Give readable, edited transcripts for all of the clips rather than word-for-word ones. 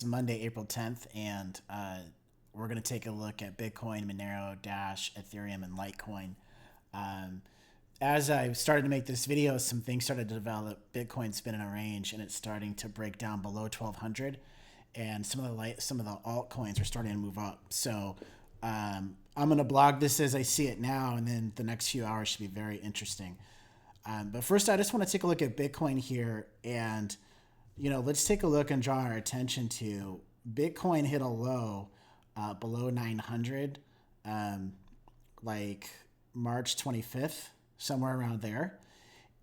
Monday, April 10th, and we're going to take a look at Bitcoin, Monero, Dash, Ethereum, and Litecoin. Um, as I started to make this video, some things started to develop. Bitcoin's been in a range, and it's starting to break down below 1,200, and some of the altcoins are starting to move up. So I'm going to blog this as I see it now, and then the next few hours should be very interesting. But first, I just want to take a look at Bitcoin here, and let's take a look and draw our attention to Bitcoin hit a low below 900, like March 25th, somewhere around there.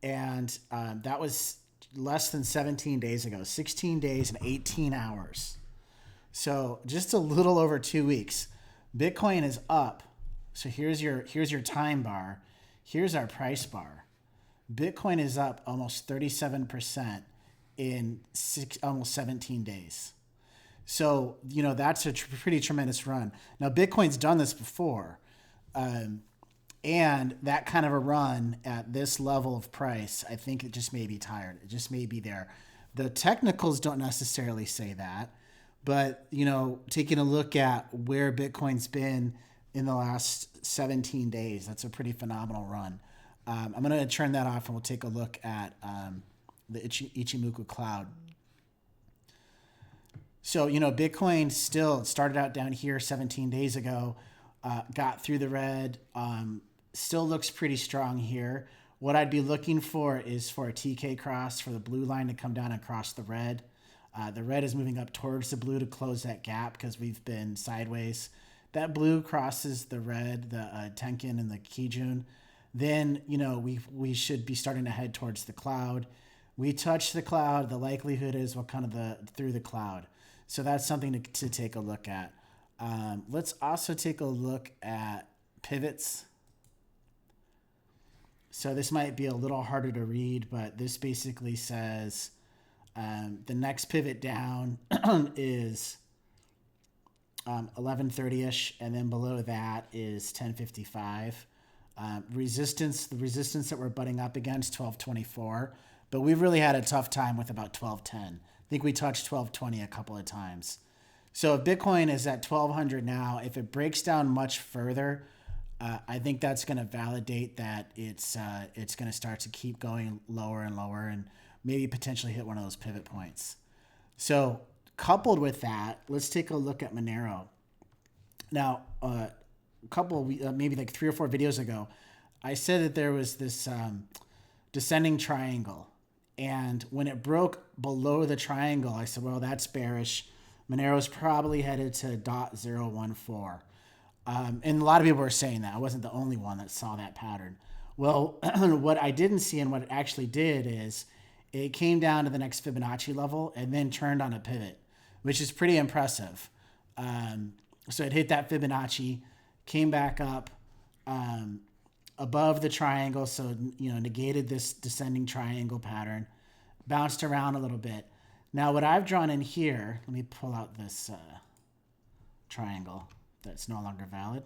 And that was less than 17 days ago, 16 days and 18 hours. So just a little over 2 weeks. Bitcoin is up. So here's your time bar. Here's our price bar. Bitcoin is up almost 37% in almost 17 days. So, that's a pretty tremendous run. Now, Bitcoin's done this before. And that kind of a run at this level of price, I think it just may be tired. It just may be there. The technicals don't necessarily say that. But, taking a look at where Bitcoin's been in the last 17 days, that's a pretty phenomenal run. I'm going to turn that off and we'll take a look at the Ichimoku cloud. So, Bitcoin still started out down here 17 days ago, got through the red, still looks pretty strong here. What I'd be looking for is for a TK cross, for the blue line to come down and cross the red. The red is moving up towards the blue to close that gap because we've been sideways. That blue crosses the red, the Tenkin and the Kijun. Then, we should be starting to head towards the cloud. We touch the cloud, the likelihood is we'll kind of through the cloud. So that's something to take a look at. Let's also take a look at pivots. So this might be a little harder to read, but this basically says the next pivot down is 11:30ish, and then below that is 10:55. The resistance that we're butting up against 1224, but we've really had a tough time with about 1210. I think we touched 1220 a couple of times. So if Bitcoin is at 1200 now, if it breaks down much further, I think that's going to validate that it's going to start to keep going lower and lower and maybe potentially hit one of those pivot points. So coupled with that, let's take a look at Monero. Now, maybe like 3 or 4 videos ago, I said that there was this descending triangle. And when it broke below the triangle, I said, well, that's bearish. Monero's probably headed to .014. And a lot of people were saying that. I wasn't the only one that saw that pattern. Well, what I didn't see and what it actually did is it came down to the next Fibonacci level and then turned on a pivot, which is pretty impressive. So it hit that Fibonacci, came back up above the triangle, so negated this descending triangle pattern, bounced around a little bit. Now what I've drawn in here, let me pull out this triangle that's no longer valid,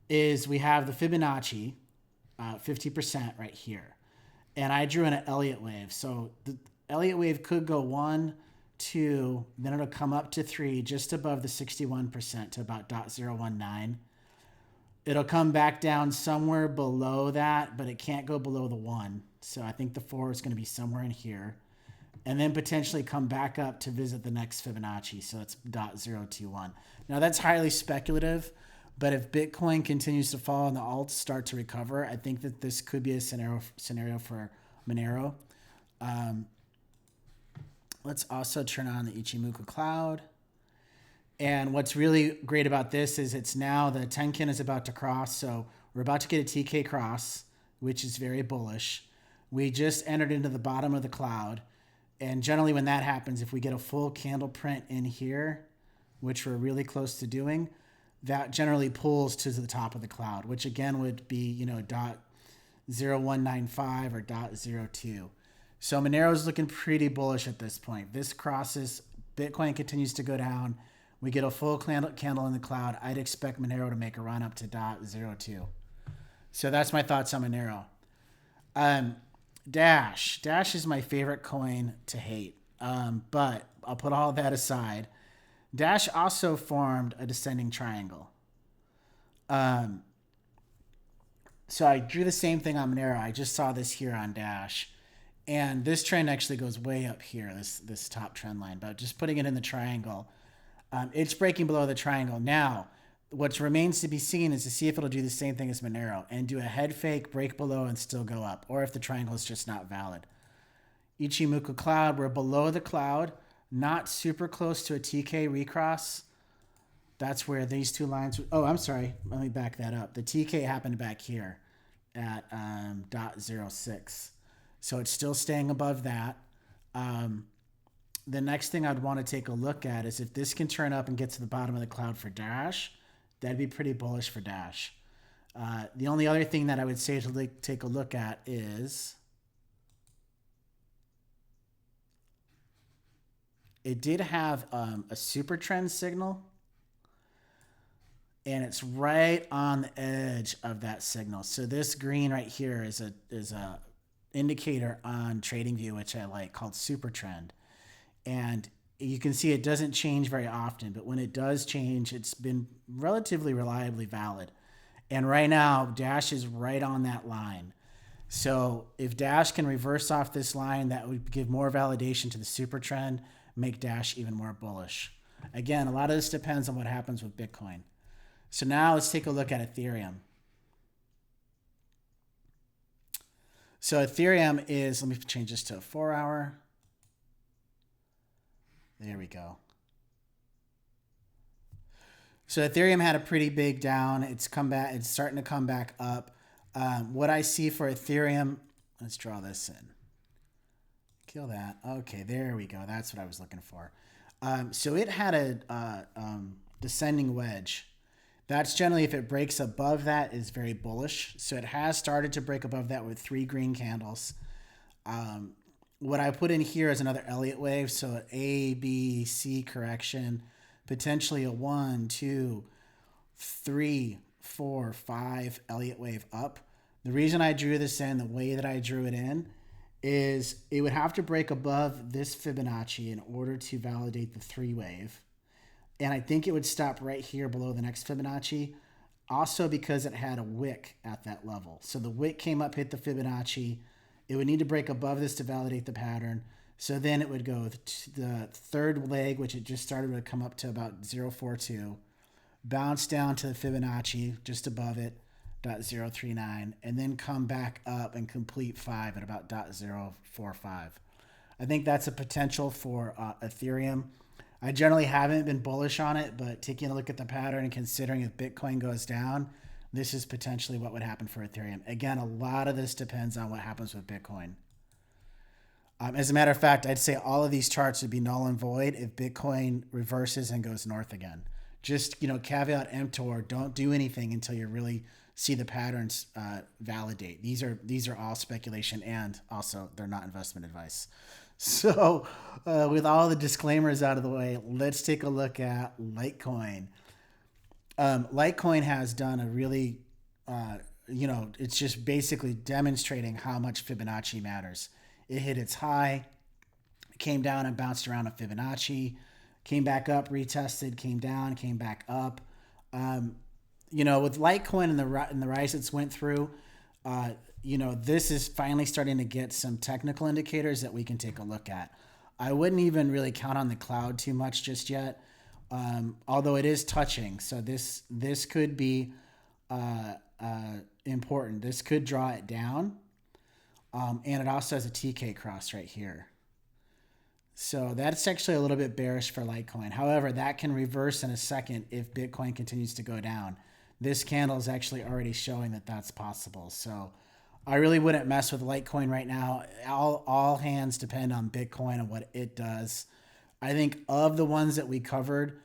is we have the Fibonacci 50% right here, and I drew in an Elliott wave. So the Elliott wave could go 1, 2, then it'll come up to 3, just above the 61% to about .019. It'll come back down somewhere below that, but it can't go below the 1. So I think the 4 is going to be somewhere in here. And then potentially come back up to visit the next Fibonacci. So it's .021. Now that's highly speculative, but if Bitcoin continues to fall and the alts start to recover, I think that this could be a scenario for Monero. Let's also turn on the Ichimoku cloud. And what's really great about this is it's now the Tenkin is about to cross. So we're about to get a TK cross, which is very bullish. We just entered into the bottom of the cloud. And generally when that happens, if we get a full candle print in here, which we're really close to doing, that generally pulls to the top of the cloud, which again would be, .0195 or .02. So Monero's looking pretty bullish at this point. This crosses, Bitcoin continues to go down. We get a full candle in the cloud. I'd expect Monero to make a run up to .02. So that's my thoughts on Monero. Dash is my favorite coin to hate. But I'll put all that aside. Dash also formed a descending triangle. Um, so I drew the same thing on Monero. I just saw this here on Dash. And this trend actually goes way up here, this top trend line. But just putting it in the triangle, it's breaking below the triangle. Now, what remains to be seen is to see if it'll do the same thing as Monero and do a head fake, break below, and still go up, or if the triangle is just not valid. Ichimoku cloud, we're below the cloud, not super close to a TK recross. That's where these two lines. Oh, I'm sorry. Let me back that up. The TK happened back here at .06. So it's still staying above that. The next thing I'd want to take a look at is if this can turn up and get to the bottom of the cloud for Dash, that'd be pretty bullish for Dash. The only other thing that I would say to take a look at is it did have a super trend signal, and it's right on the edge of that signal. So this green right here is a indicator on TradingView, which I like, called super trend. And you can see it doesn't change very often, but when it does change, it's been relatively reliably valid. And right now, Dash is right on that line. So if Dash can reverse off this line, that would give more validation to the super trend, make Dash even more bullish. Again, a lot of this depends on what happens with Bitcoin. So now let's take a look at Ethereum. So Ethereum is, let me change this to a 4 hour. There we go. So Ethereum had a pretty big down. It's come back. It's starting to come back up. What I see for Ethereum, let's draw this in. Kill that. Okay, there we go. That's what I was looking for. So it had a descending wedge. That's generally, if it breaks above that, is very bullish. So it has started to break above that with 3 green candles. What I put in here is another Elliott wave. So an A, B, C correction, potentially a 1, 2, 3, 4, 5 Elliott wave up. The reason I drew this in the way that I drew it in is it would have to break above this Fibonacci in order to validate the 3 wave. And I think it would stop right here below the next Fibonacci, also because it had a wick at that level. So the wick came up, hit the Fibonacci. It would need to break above this to validate the pattern. So then it would go to the third leg, which it just started, would come up to about 0.42, bounce down to the Fibonacci just above it, 0.039, and then come back up and complete 5 at about 0.045. I think that's a potential for Ethereum. I generally haven't been bullish on it, but taking a look at the pattern and considering if Bitcoin goes down, this is potentially what would happen for Ethereum. Again, a lot of this depends on what happens with Bitcoin. As a matter of fact, I'd say all of these charts would be null and void if Bitcoin reverses and goes north again. Just, caveat emptor, don't do anything until you really see the patterns validate. These are all speculation, and also they're not investment advice. So with all the disclaimers out of the way, let's take a look at Litecoin. Litecoin has done a really, it's just basically demonstrating how much Fibonacci matters. It hit its high, came down and bounced around a Fibonacci, came back up, retested, came down, came back up. With Litecoin and the rise it's went through, this is finally starting to get some technical indicators that we can take a look at. I wouldn't even really count on the cloud too much just yet, although it is touching. So this could be important. This could draw it down, and it also has a TK cross right here. So that's actually a little bit bearish for Litecoin. However, that can reverse in a second if Bitcoin continues to go down. This candle is actually already showing that that's possible. So I really wouldn't mess with Litecoin right now. All hands depend on Bitcoin and what it does. I think of the ones that we covered,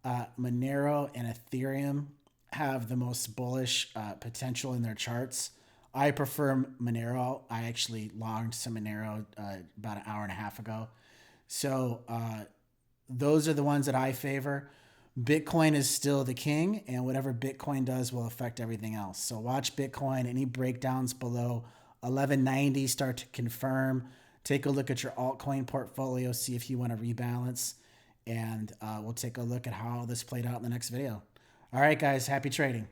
Monero and Ethereum have the most bullish potential in their charts. I prefer Monero. I actually longed some Monero about an hour and a half ago. So those are the ones that I favor. Bitcoin is still the king, and whatever Bitcoin does will affect everything else. So watch Bitcoin. Any breakdowns below 1190 start to confirm take a look at your altcoin portfolio, see if you want to rebalance, and we'll take a look at how this played out in the next video. All right, guys, happy trading.